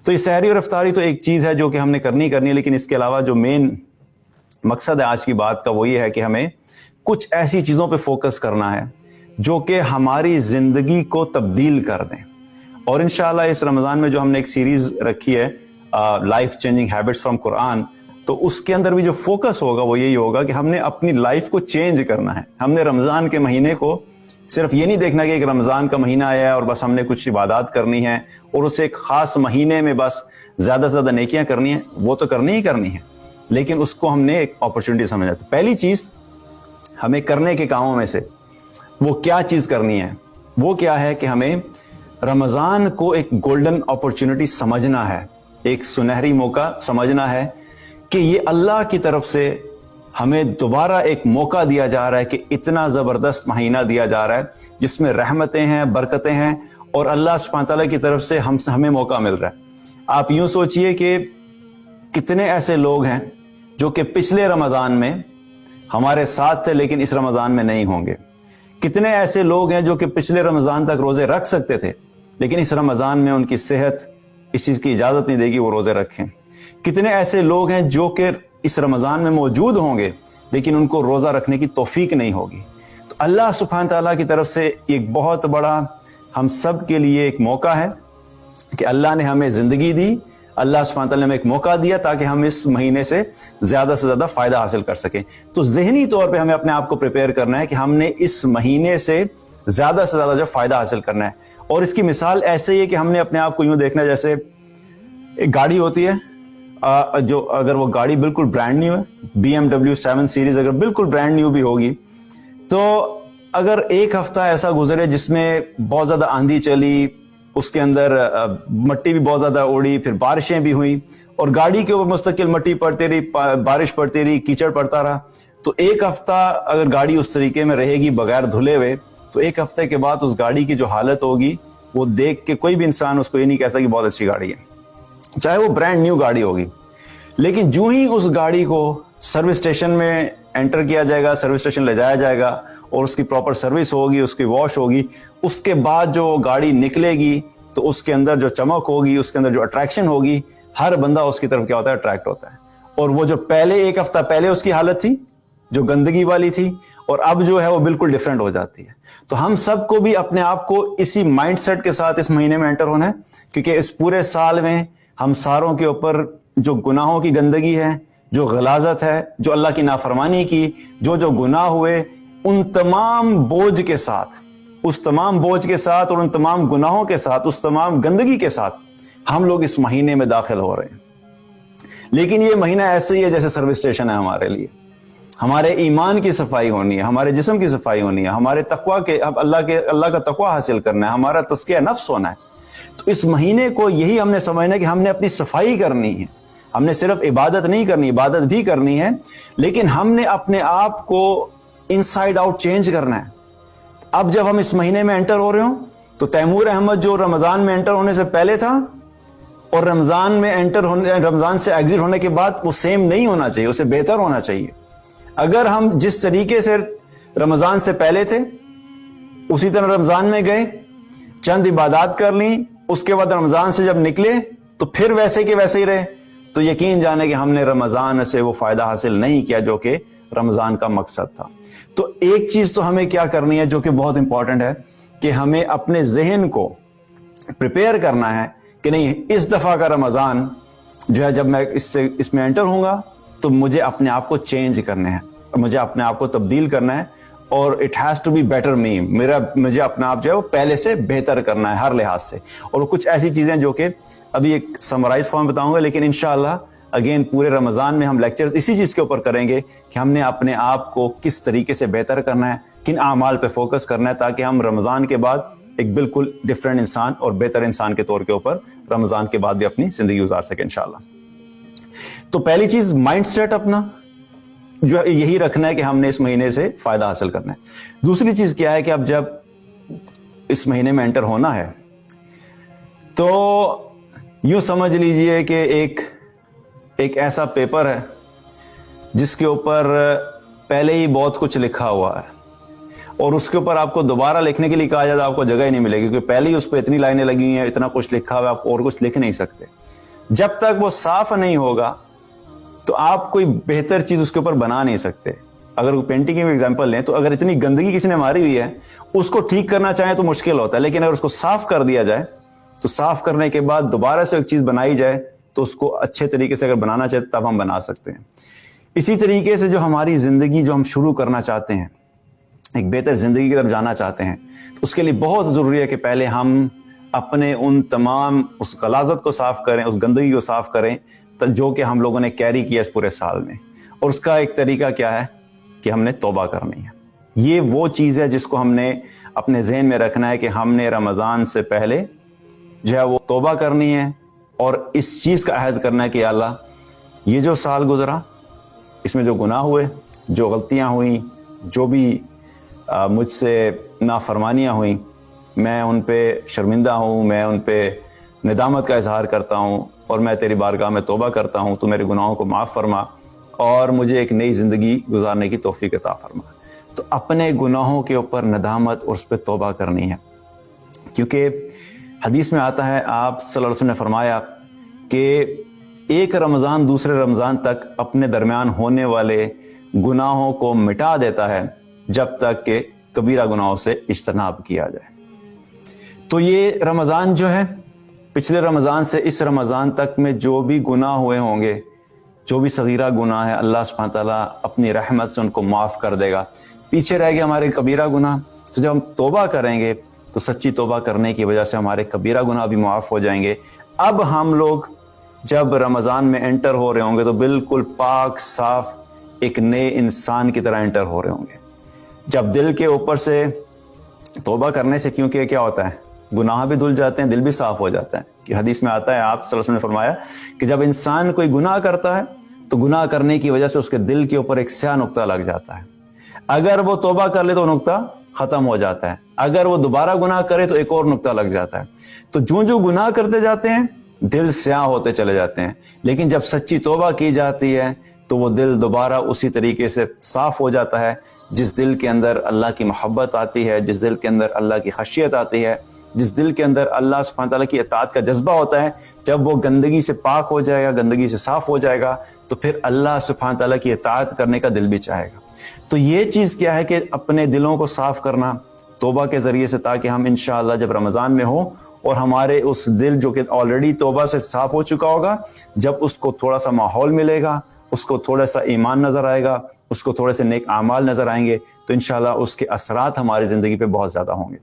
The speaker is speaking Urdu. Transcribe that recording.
تو یہ سحری اور افطاری تو ایک چیز ہے جو کہ ہم نے کرنی ہے، لیکن اس کے علاوہ جو مین مقصد ہے آج کی بات کا وہ یہ ہے کہ ہمیں کچھ ایسی چیزوں پہ فوکس کرنا ہے جو کہ ہماری زندگی کو تبدیل کر دیں. اور انشاءاللہ اس رمضان میں جو ہم نے ایک سیریز رکھی ہے لائف چینجنگ ہیبٹس فرام قرآن، تو اس کے اندر بھی جو فوکس ہوگا وہ یہی ہوگا کہ ہم نے اپنی لائف کو چینج کرنا ہے. ہم نے رمضان کے مہینے کو صرف یہ نہیں دیکھنا کہ ایک رمضان کا مہینہ آیا ہے اور بس ہم نے کچھ عبادات کرنی ہے اور اسے ایک خاص مہینے میں بس زیادہ سے زیادہ نیکیاں کرنی ہیں. وہ تو کرنی ہی کرنی ہے، لیکن اس کو ہم نے ایک اپرچونٹی سمجھا. تو پہلی چیز ہمیں کرنے کے کاموں میں سے وہ کیا چیز کرنی ہے، وہ کیا ہے کہ ہمیں رمضان کو ایک گولڈن اپرچونٹی سمجھنا ہے، ایک سنہری موقع سمجھنا ہے کہ یہ اللہ کی طرف سے ہمیں دوبارہ ایک موقع دیا جا رہا ہے کہ اتنا زبردست مہینہ دیا جا رہا ہے جس میں رحمتیں ہیں، برکتیں ہیں، اور اللہ سبحانہ تعالیٰ کی طرف سے ہمیں موقع مل رہا ہے. آپ یوں سوچئے کہ کتنے ایسے لوگ ہیں جو کہ پچھلے رمضان میں ہمارے ساتھ تھے لیکن اس رمضان میں نہیں ہوں گے. کتنے ایسے لوگ ہیں جو کہ پچھلے رمضان تک روزے رکھ سکتے تھے لیکن اس رمضان میں ان کی صحت اس چیز کی اجازت نہیں دے گی وہ روزے رکھیں. کتنے ایسے لوگ ہیں جو کہ اس رمضان میں موجود ہوں گے لیکن ان کو روزہ رکھنے کی توفیق نہیں ہوگی. تو اللہ سبحانہ تعالیٰ کی طرف سے ایک بہت بڑا ہم سب کے لیے ایک موقع ہے کہ اللہ نے ہمیں زندگی دی، اللہ سبحانہ تعالیٰ نے ہمیں ایک موقع دیا تاکہ ہم اس مہینے سے زیادہ فائدہ حاصل کر سکیں. تو ذہنی طور پہ ہمیں اپنے آپ کو پریپیئر کرنا ہے کہ ہم نے اس مہینے سے زیادہ جو فائدہ حاصل کرنا ہے. اور اس کی مثال ایسے ہی ہے کہ ہم نے اپنے آپ کو یوں دیکھنا ہے جیسے ایک گاڑی ہوتی ہے، جو اگر وہ گاڑی بالکل برانڈ نیو ہے، BMW 7 سیریز اگر بالکل برانڈ نیو بھی ہوگی، تو اگر ایک ہفتہ ایسا گزرے جس میں بہت زیادہ آندھی چلی، اس کے اندر مٹی بھی بہت زیادہ اڑی، پھر بارشیں بھی ہوئیں اور گاڑی کے اوپر مستقل مٹی پڑتی رہی، بارش پڑتی رہی، کیچڑ پڑتا رہا، تو ایک ہفتہ اگر گاڑی اس طریقے میں رہے گی بغیر دھلے ہوئے، تو ایک ہفتے کے بعد اس گاڑی کی جو حالت ہوگی وہ دیکھ کے کوئی بھی انسان اس کو یہ نہیں کہتا کہ بہت اچھی گاڑی ہے، چاہے وہ برانڈ نیو گاڑی ہوگی. لیکن جو ہی اس گاڑی کو سروس اسٹیشن میں انٹر کیا جائے گا، سروس اسٹیشن لے جایا جائے گا اور اس کی پراپر سروس ہوگی، اس کی واش ہوگی، اس کے بعد جو گاڑی نکلے گی تو اس کے اندر جو چمک ہوگی، اس کے اندر جو اٹریکشن ہوگی، ہر بندہ اس کی طرف کیا ہوتا ہے، اٹریکٹ ہوتا ہے. اور وہ جو پہلے ایک ہفتہ پہلے اس کی حالت تھی جو گندگی والی تھی اور اب جو ہے وہ بالکل ڈیفرنٹ ہو جاتی ہے. تو ہم سب کو بھی اپنے آپ کو اسی مائنڈ سیٹ کے ساتھ اس مہینے میں انٹر ہونا ہے، کیونکہ اس پورے سال میں ہم ساروں کے اوپر جو گناہوں کی گندگی ہے، جو غلاظت ہے، جو اللہ کی نافرمانی کی، جو گناہ ہوئے، ان تمام بوجھ کے ساتھ، اس تمام بوجھ کے ساتھ اور ان تمام گناہوں کے ساتھ، اس تمام گندگی کے ساتھ ہم لوگ اس مہینے میں داخل ہو رہے ہیں. لیکن یہ مہینہ ایسے ہی ہے جیسے سروس اسٹیشن ہے ہمارے لیے. ہمارے ایمان کی صفائی ہونی ہے، ہمارے جسم کی صفائی ہونی ہے، ہمارے تقوی کے اللہ کا تقوی حاصل کرنا ہے، ہمارا تزکیہ نفس ہونا ہے. تو اس مہینے کو یہی ہم نے سمجھنا ہے کہ ہم نے اپنی صفائی کرنی ہے. ہم نے صرف عبادت نہیں کرنی، عبادت بھی کرنی ہے، لیکن ہم نے اپنے آپ کو انسائیڈ آؤٹ چینج کرنا ہے. اب جب ہم اس مہینے میں انٹر ہو رہے ہوں تو تیمور احمد جو رمضان میں انٹر ہونے سے پہلے تھا اور رمضان سے ایگزٹ ہونے کے بعد وہ سیم نہیں ہونا چاہیے، اسے بہتر ہونا چاہیے. اگر ہم جس طریقے سے رمضان سے پہلے تھے اسی طرح رمضان میں گئے، چند عبادات کر لیں، اس کے بعد رمضان سے جب نکلے تو پھر ویسے کے ویسے ہی رہے، تو یقین جانے کہ ہم نے رمضان سے وہ فائدہ حاصل نہیں کیا جو کہ رمضان کا مقصد تھا. تو ایک چیز تو ہمیں کیا کرنی ہے جو کہ بہت امپورٹنٹ ہے کہ ہمیں اپنے ذہن کو پریپیئر کرنا ہے کہ نہیں، اس دفعہ کا رمضان جو ہے جب میں اس میں انٹر ہوں گا تو مجھے اپنے آپ کو چینج کرنا ہے، مجھے اپنے آپ کو تبدیل کرنا ہے، اور it has to be better me, مجھے اپنا آپ جو ہے وہ پہلے سے بہتر کرنا ہے ہر لحاظ سے. اور کچھ ایسی چیزیں جو کہ ابھی ایک سمرائز فارم بتاؤں گا، لیکن انشاءاللہ اگین پورے رمضان میں ہم لیکچر اسی چیز کے اوپر کریں گے کہ ہم نے اپنے آپ کو کس طریقے سے بہتر کرنا ہے، کن اعمال پہ فوکس کرنا ہے، تاکہ ہم رمضان کے بعد ایک بالکل ڈفرینٹ انسان اور بہتر انسان کے طور کے اوپر رمضان کے بعد بھی اپنی زندگی گزار سکیں انشاءاللہ. تو پہلی چیز مائنڈ سیٹ اپنا جو یہی رکھنا ہے کہ ہم نے اس مہینے سے فائدہ حاصل کرنا ہے. دوسری چیز کیا ہے کہ اب جب اس مہینے میں انٹر ہونا ہے تو یوں سمجھ لیجئے کہ ایک ایسا پیپر ہے جس کے اوپر پہلے ہی بہت کچھ لکھا ہوا ہے اور اس کے اوپر آپ کو دوبارہ لکھنے کے لیے کہا جائے تو آپ کو جگہ ہی نہیں ملے گی، کیونکہ پہلے ہی اس پہ اتنی لائنیں لگی ہیں، اتنا کچھ لکھا ہوا ہے، آپ اور کچھ لکھ نہیں سکتے۔ جب تک وہ صاف نہیں ہوگا تو آپ کوئی بہتر چیز اس کے اوپر بنا نہیں سکتے۔ اگر کوئی پینٹنگ کی ایگزامپل لیں تو اگر اتنی گندگی کسی نے ماری ہوئی ہے، اس کو ٹھیک کرنا چاہیں تو مشکل ہوتا ہے، لیکن اگر اس کو صاف کر دیا جائے تو صاف کرنے کے بعد دوبارہ سے ایک چیز بنائی جائے تو اس کو اچھے طریقے سے اگر بنانا چاہتے تب ہم بنا سکتے ہیں۔ اسی طریقے سے جو ہماری زندگی جو ہم شروع کرنا چاہتے ہیں، ایک بہتر زندگی کی طرف جانا چاہتے ہیں، تو اس کے لیے بہت ضروری ہے کہ پہلے ہم اپنے ان تمام اس غلاظت کو صاف کریں، اس گندگی کو صاف کریں جو کہ ہم لوگوں نے کیری کیا اس پورے سال میں۔ اور اس کا ایک طریقہ کیا ہے کہ ہم نے توبہ کرنی ہے۔ یہ وہ چیز ہے جس کو ہم نے اپنے ذہن میں رکھنا ہے کہ ہم نے رمضان سے پہلے جو ہے وہ توبہ کرنی ہے، اور اس چیز کا عہد کرنا ہے کہ یا اللہ یہ جو سال گزرا اس میں جو گناہ ہوئے، جو غلطیاں ہوئیں، جو بھی مجھ سے نافرمانیاں ہوئیں، میں ان پہ شرمندہ ہوں، میں ان پہ ندامت کا اظہار کرتا ہوں، اور میں تیری بارگاہ میں توبہ کرتا ہوں، تو میرے گناہوں کو معاف فرما اور مجھے ایک نئی زندگی گزارنے کی توفیق عطا فرما۔ تو اپنے گناہوں کے اوپر ندامت اور اس پہ توبہ کرنی ہے، کیونکہ حدیث میں آتا ہے، آپ صلی اللہ علیہ وسلم نے فرمایا کہ ایک رمضان دوسرے رمضان تک اپنے درمیان ہونے والے گناہوں کو مٹا دیتا ہے جب تک کہ کبیرہ گناہوں سے اجتناب کیا جائے۔ تو یہ رمضان جو ہے، پچھلے رمضان سے اس رمضان تک میں جو بھی گناہ ہوئے ہوں گے، جو بھی صغیرہ گناہ ہے، اللہ سبحانہ تعالیٰ اپنی رحمت سے ان کو معاف کر دے گا۔ پیچھے رہ گئے ہمارے کبیرہ گناہ، تو جب ہم توبہ کریں گے تو سچی توبہ کرنے کی وجہ سے ہمارے کبیرہ گناہ بھی معاف ہو جائیں گے۔ اب ہم لوگ جب رمضان میں انٹر ہو رہے ہوں گے تو بالکل پاک صاف ایک نئے انسان کی طرح انٹر ہو رہے ہوں گے۔ جب دل کے اوپر سے توبہ کرنے سے، کیونکہ کیا ہوتا ہے، گناہ بھی دھل جاتے ہیں، دل بھی صاف ہو جاتا ہے۔ کہ حدیث میں آتا ہے، آپ صلی اللہ علیہ وسلم نے فرمایا کہ جب انسان کوئی گناہ کرتا ہے تو گناہ کرنے کی وجہ سے اس کے دل کے اوپر ایک سیاہ نقطہ لگ جاتا ہے۔ اگر وہ توبہ کر لے تو وہ نقطہ ختم ہو جاتا ہے، اگر وہ دوبارہ گناہ کرے تو ایک اور نقطہ لگ جاتا ہے۔ تو جو گناہ کرتے جاتے ہیں دل سیاہ ہوتے چلے جاتے ہیں، لیکن جب سچی توبہ کی جاتی ہے تو وہ دل دوبارہ اسی طریقے سے صاف ہو جاتا ہے۔ جس دل کے اندر اللہ کی محبت آتی ہے، جس دل کے اندر اللہ کی خشیت آتی ہے، جس دل کے اندر اللہ سبحانہ تعالیٰ کی اطاعت کا جذبہ ہوتا ہے، جب وہ گندگی سے پاک ہو جائے گا، گندگی سے صاف ہو جائے گا، تو پھر اللہ سبحانہ تعالیٰ کی اطاعت کرنے کا دل بھی چاہے گا۔ تو یہ چیز کیا ہے کہ اپنے دلوں کو صاف کرنا توبہ کے ذریعے سے، تاکہ ہم انشاءاللہ جب رمضان میں ہوں اور ہمارے اس دل جو کہ آلریڈی توبہ سے صاف ہو چکا ہوگا، جب اس کو تھوڑا سا ماحول ملے گا، اس کو تھوڑا سا ایمان نظر آئے گا، اس کو تھوڑے سے نیک اعمال نظر آئیں گے، تو انشاءاللہ اس کے اثرات ہماری زندگی پہ بہت زیادہ ہوں گے۔